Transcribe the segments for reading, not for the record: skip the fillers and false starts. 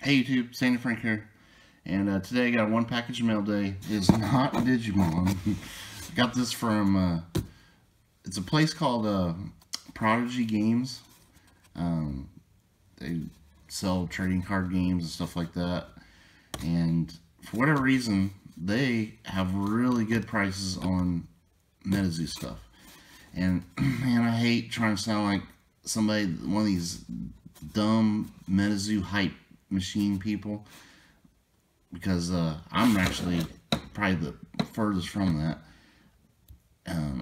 Hey YouTube, Sandy Frank here, and today I got one package mail day. It's not Digimon. Got this from, it's a place called Prodigy Games. They sell trading card games and stuff like that, and for whatever reason, they have really good prices on Metazoo stuff. And man, I hate trying to sound like somebody, one of these dumb Metazoo hype machine people, because I'm actually probably the furthest from that.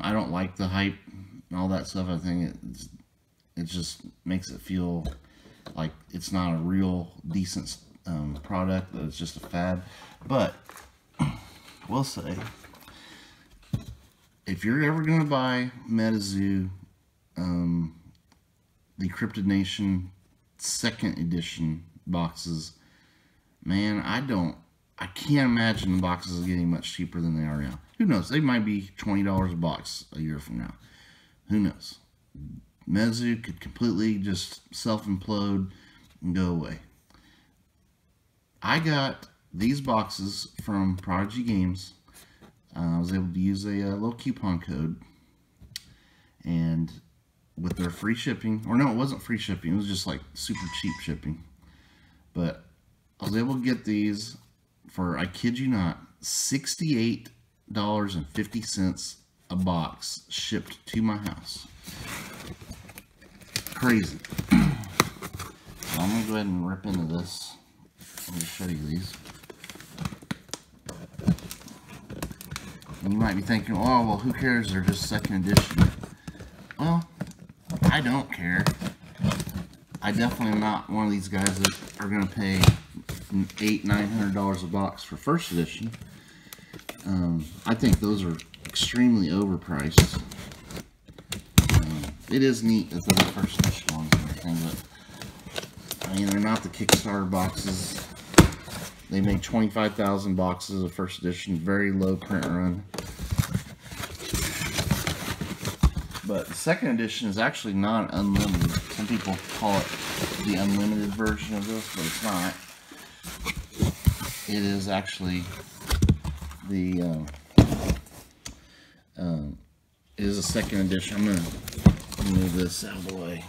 I don't like the hype and all that stuff. I think it just makes it feel like it's not a real decent product, that it's just a fad. But we'll say, if you're ever going to buy Metazoo, the Cryptid Nation 2nd edition boxes, man, I can't imagine the boxes are getting much cheaper than they are now. Who knows? They might be $20 a box a year from now. Who knows? Metazoo could completely just self-implode and go away. I got these boxes from Prodigy Games. I was able to use a little coupon code, and with their free shipping, or no, it wasn't free shipping, it was just like super cheap shipping. But I was able to get these for, I kid you not, $68.50 a box shipped to my house. Crazy. So I'm going to go ahead and rip into this. Let me show you these. And you might be thinking, oh, well, who cares? They're just 2nd edition. Well, I don't care. I definitely am not one of these guys that are going to pay $800–900 a box for 1st edition. I think those are extremely overpriced. It is neat that they're the 1st edition ones and everything, but I mean, they're not the Kickstarter boxes. They made 25,000 boxes of 1st edition, very low print run. But the 2nd edition is actually not unlimited. Some people call it the unlimited version of this, but it's not. It is actually the it is a 2nd edition. I'm gonna move this out of the way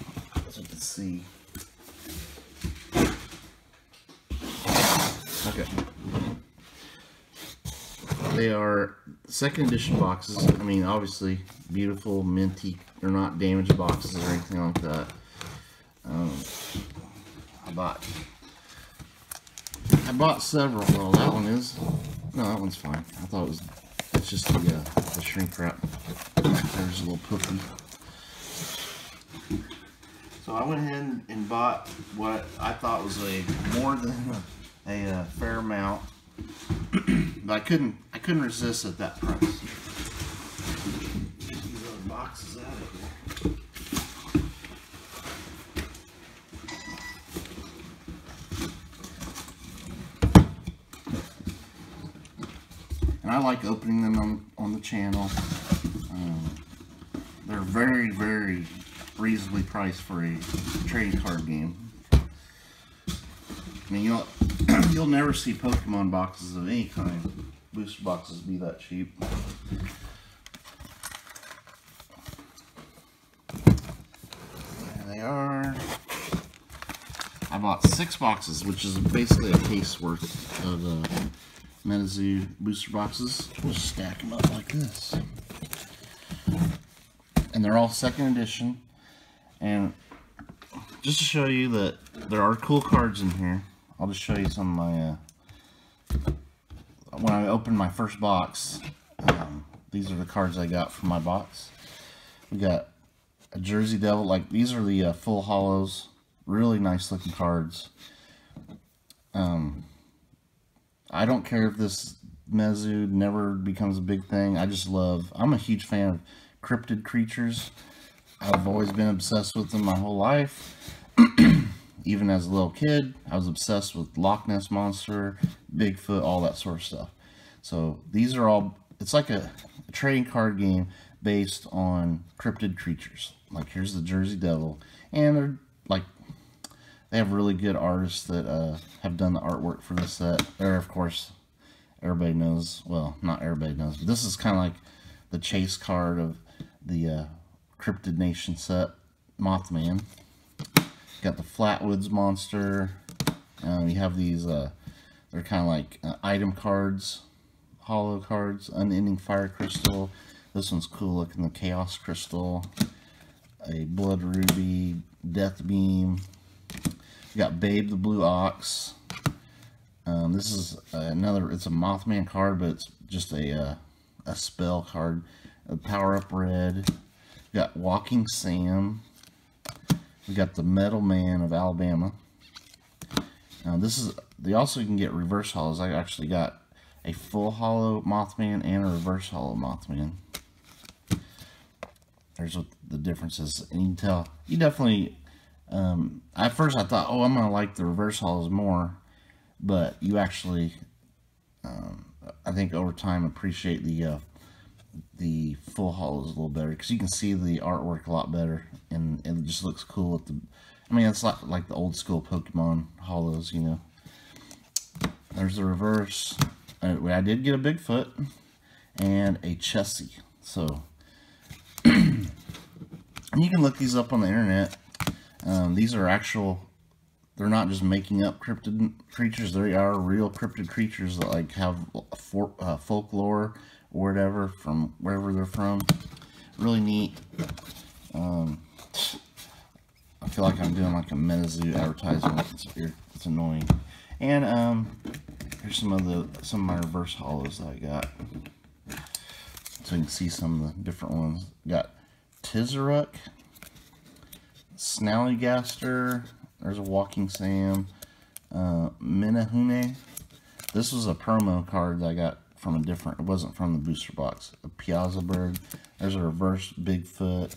so you can see. Okay. They are 2nd edition boxes. I mean, obviously, beautiful, minty. They're not damaged boxes or anything like that. I bought several. Well, that one is. No, that one's fine. I thought it's just the shrink wrap. There's a little pookie. So I went ahead and bought what I thought was more than a fair amount, but I couldn't resist at that price. Get these other boxes out of here. And I like opening them on the channel. They're very, very reasonably priced for a trading card game. I mean, you'll never see Pokemon boxes of any kind, booster boxes, be that cheap. There they are. I bought 6 boxes, which is basically a case worth of Metazoo booster boxes. We'll just stack them up like this. And they're all 2nd edition. And just to show you that there are cool cards in here, I'll just show you some of my, when I opened my first box, these are the cards I got from my box. We got a Jersey Devil, like these are the full hollows, really nice looking cards. I don't care if this Metazoo never becomes a big thing. I'm a huge fan of cryptid creatures. I've always been obsessed with them my whole life. Even as a little kid, I was obsessed with Loch Ness Monster, Bigfoot, all that sort of stuff. So these are all, it's like a trading card game based on cryptid creatures. Like here's the Jersey Devil, and they're like they have really good artists that have done the artwork for this set. Or, of course, everybody knows, well, not everybody knows, but this is kind of like the chase card of the Cryptid Nation set, Mothman. Got the Flatwoods monster. You have these, they're kind of like item cards, hollow cards, Unending Fire Crystal. This one's cool looking, the Chaos Crystal. A Blood Ruby, Death Beam. You got Babe the Blue Ox. This is another, it's a Mothman card, but it's just a spell card. A Power Up Red. You got Walking Sam. We got the Metal Man of Alabama. Now this is, they also can get reverse hollows. I actually got a full hollow Mothman and a reverse hollow Mothman. There's what the difference is, and you can tell, you definitely, at first I thought, oh, I'm going to like the reverse hollows more, but you actually, I think over time appreciate the full hollows a little better, because you can see the artwork a lot better, and it just looks cool with the, I mean, it's like the old school Pokemon hollows, you know. There's the reverse. I did get a Bigfoot and a Chessie, so and you can look these up on the internet. These are actual, they're not just making up cryptid creatures, they are real cryptid creatures that like have folklore or whatever from wherever they're from. Really neat. I feel like I'm doing like a Metazoo advertisement. It's annoying. And here's some of my reverse hollows that I got, so you can see some of the different ones. Got Tizaruk, Snallygaster, there's a Walking Sam, Minahune. This was a promo card that I got from a different, it wasn't from the booster box. A Piazza Bird, there's a reverse Bigfoot,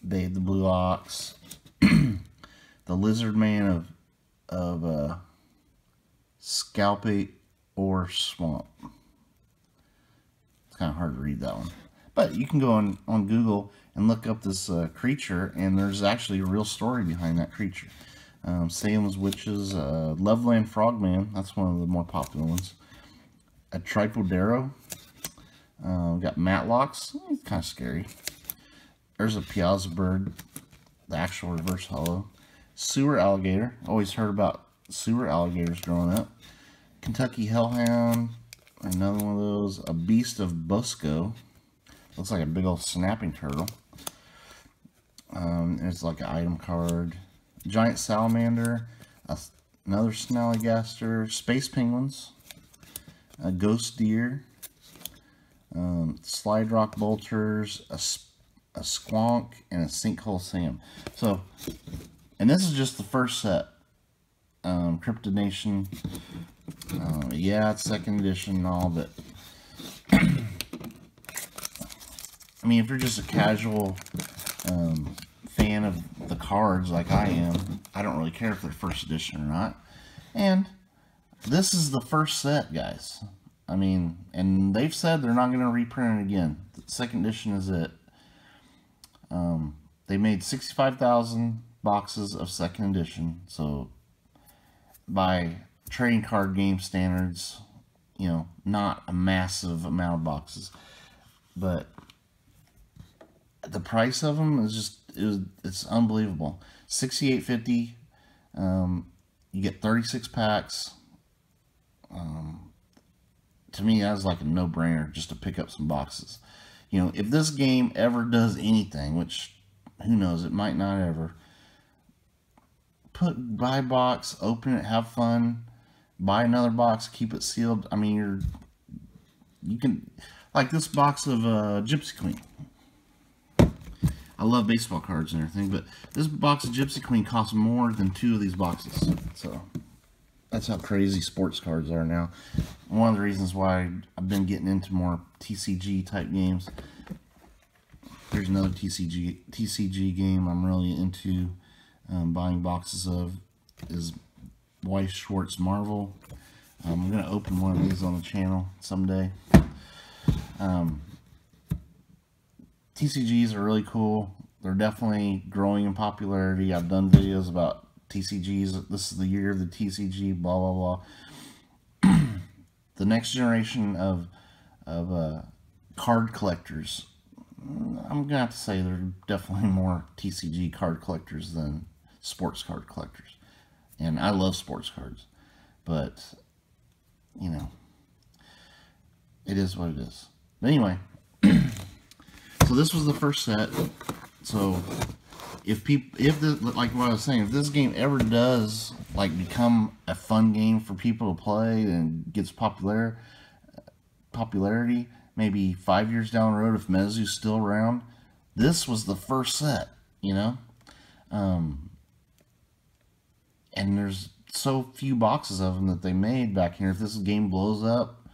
Babe the Blue Ox, the Lizard Man of Scalpate or Swamp. It's kind of hard to read that one. But you can go on Google and look up this creature, and there's actually a real story behind that creature. Salem's Witches, Loveland Frogman, that's one of the more popular ones. A Tripodero. Got Matlocks, it's kind of scary. There's a Piazza Bird, the actual reverse hollow. Sewer Alligator, always heard about sewer alligators growing up. Kentucky Hellhound, another one of those. A Beast of Bosco, looks like a big old snapping turtle. There's like an item card. Giant Salamander, another Snallygaster, Space Penguins, a Ghost Deer, Slide Rock Bolters, a Squonk, and a Sinkhole Sam. So, and this is just the first set. Cryptid Nation, yeah, it's second edition and all, but I mean, if you're just a casual fan of the cards like I am, I don't really care if they're first edition or not. And this is the first set, guys. I mean, and they've said they're not going to reprint it again. The second edition is it. They made 65,000 boxes of second edition, so by trading card game standards, you know, not a massive amount of boxes, but the price of them is just, it's unbelievable. $68.50. You get 36 packs. To me, that's like a no-brainer just to pick up some boxes. You know, if this game ever does anything, which who knows, it might not ever, buy a box, open it, have fun, buy another box, keep it sealed. I mean, you can, like this box of Gypsy Queen. I love baseball cards and everything, but this box of Gypsy Queen costs more than 2 of these boxes. So that's how crazy sports cards are now. One of the reasons why I've been getting into more TCG type games. There's another TCG game I'm really into buying boxes of, is Weiss Schwarz Marvel. I'm going to open one of these on the channel someday. TCGs are really cool. They're definitely growing in popularity. I've done videos about TCGs, this is the year of the TCG, blah, blah, blah. The next generation of card collectors, I'm going to have to say there are definitely more TCG card collectors than sports card collectors. And I love sports cards. But, you know, it is what it is. But anyway, so this was the first set. So if like what I was saying, if this game ever does like become a fun game for people to play and gets popularity, maybe 5 years down the road, if Metazoo's still around, this was the first set, you know. And there's so few boxes of them that they made back here. If this game blows up,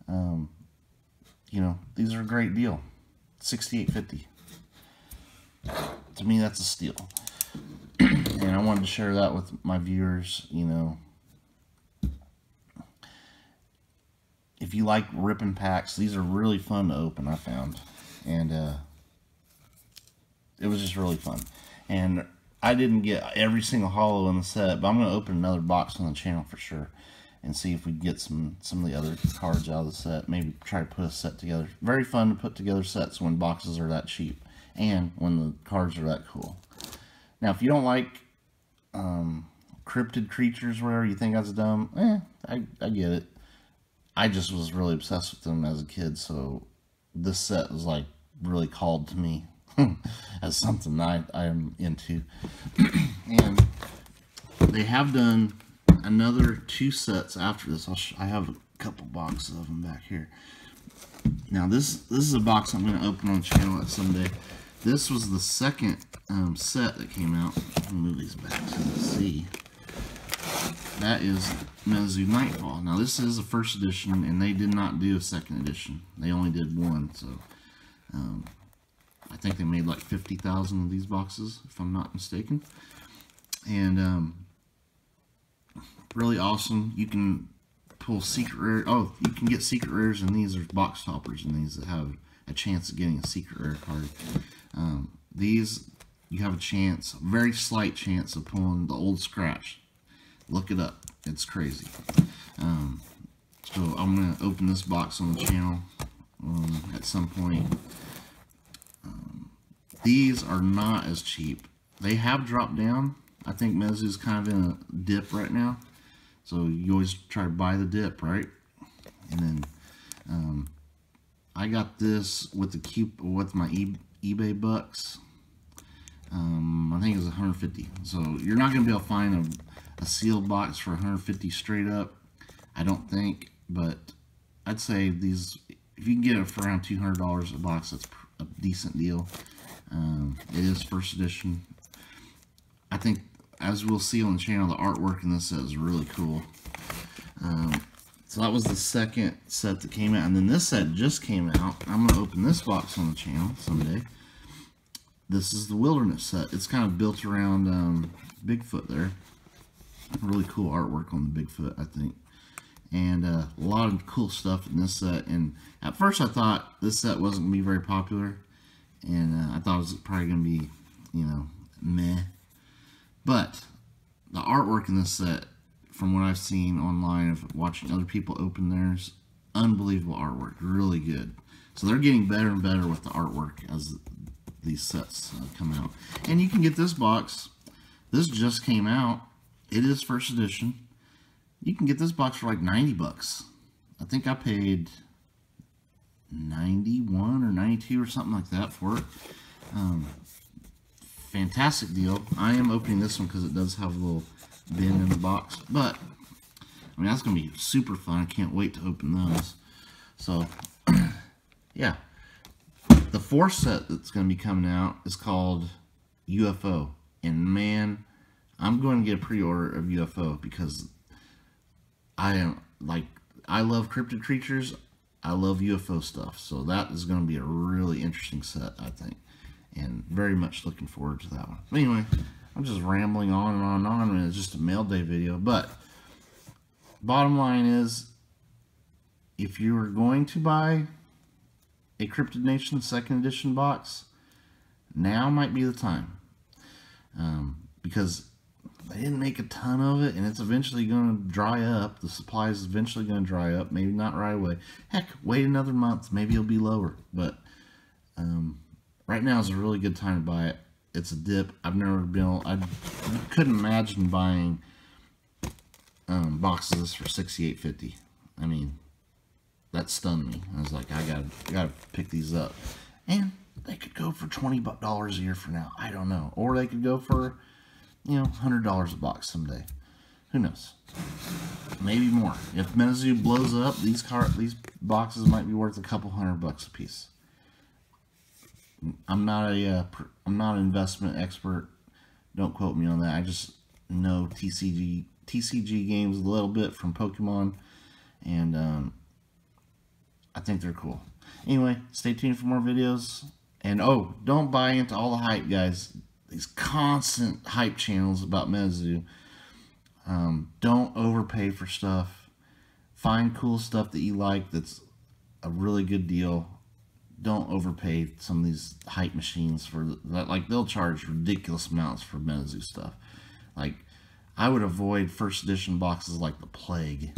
you know, these are a great deal. $68.50. To me, that's a steal. And I wanted to share that with my viewers, you know. If you like ripping packs, these are really fun to open, I found. And it was just really fun. And I didn't get every single holo in the set, but I'm going to open another box on the channel for sure. And see if we can get some of the other cards out of the set. Maybe try to put a set together. Very fun to put together sets when boxes are that cheap. And when the cards are that cool. Now, if you don't like cryptid creatures, whatever, you think that's dumb, I get it. I just was really obsessed with them as a kid, so this set was like really called to me as something I am into. And they have done another 2 sets after this. I have a couple boxes of them back here. Now this is a box I'm going to open on the channel someday. This was the second set that came out. Let me move these back so you can see. That is Metazoo Nightfall. Now this is a first edition, and they did not do a second edition. They only did one, so I think they made like 50,000 of these boxes, if I'm not mistaken. And really awesome. You can pull secret rare. Oh, you can get secret rares in these. There's box toppers in these that have a chance of getting a secret rare card. These, you have a chance, a very slight chance of pulling the old scratch. Look it up. It's crazy. So I'm going to open this box on the channel at some point. These are not as cheap. They have dropped down. I think Metazoo's kind of in a dip right now. So you always try to buy the dip, right? And then I got this with with my eBay bucks. I think it was 150. So you're not going to be able to find a sealed box for 150 straight up. I don't think, but I'd say these, if you can get it for around $200 a box, that's a decent deal. It is first edition. I think, as we'll see on the channel, the artwork in this set is really cool. So that was the second set that came out, and then this set just came out. I'm going to open this box on the channel someday. This is the Wilderness set. It's kind of built around Bigfoot there. Really cool artwork on the Bigfoot, I think. And a lot of cool stuff in this set. And at first I thought this set wasn't going to be very popular. And I thought it was probably going to be, you know, meh. But the artwork in this set, from what I've seen online of watching other people open theirs, unbelievable artwork. Really good. So they're getting better and better with the artwork as these sets come out. And you can get this box. This just came out. It is first edition. You can get this box for like 90 bucks. I think I paid 91 or 92 or something like that for it. Fantastic deal. I am opening this one because it does have a little bin in the box. But, I mean, that's going to be super fun. I can't wait to open those. So, yeah. The fourth set that's going to be coming out is called UFO. And, man, I'm going to get a pre-order of UFO because I love cryptid creatures. I love UFO stuff. So that is going to be a really interesting set, I think. And very much looking forward to that one. But anyway, I'm just rambling on and on and on. I mean, it's just a mail day video. But bottom line is, if you are going to buy a Cryptid Nation 2nd edition box, now might be the time. Because they didn't make a ton of it, and it's eventually going to dry up. The supply is eventually going to dry up. Maybe not right away. Heck, wait another month. Maybe it'll be lower. But right now is a really good time to buy it. It's a dip. I've never been. I couldn't imagine buying boxes for $68.50. I mean, that stunned me. I was like, I gotta pick these up, and they could go for $20 a year for now. I don't know, or they could go for, you know, $100 a box someday. Who knows? Maybe more. If Metazoo blows up, these boxes might be worth a couple $100 a piece. I'm not an investment expert. Don't quote me on that. I just know TCG games a little bit from Pokemon, and I think they're cool. Anyway, stay tuned for more videos. And oh, don't buy into all the hype, guys. These constant hype channels about Metazoo. Don't overpay for stuff. Find cool stuff that you like that's a really good deal. Don't overpay some of these hype machines for that. Like, they'll charge ridiculous amounts for Metazoo stuff. Like, I would avoid first edition boxes like the plague.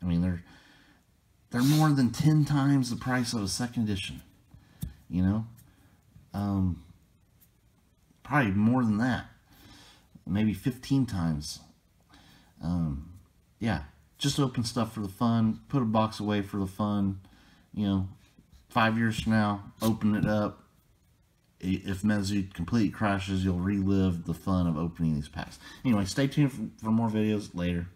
I mean, they're more than 10 times the price of a second edition. You know, probably more than that. Maybe 15 times. Yeah, just open stuff for the fun. Put a box away for the fun. You know, 5 years from now, open it up. If Metazoo completely crashes, you'll relive the fun of opening these packs. Anyway, stay tuned for more videos later.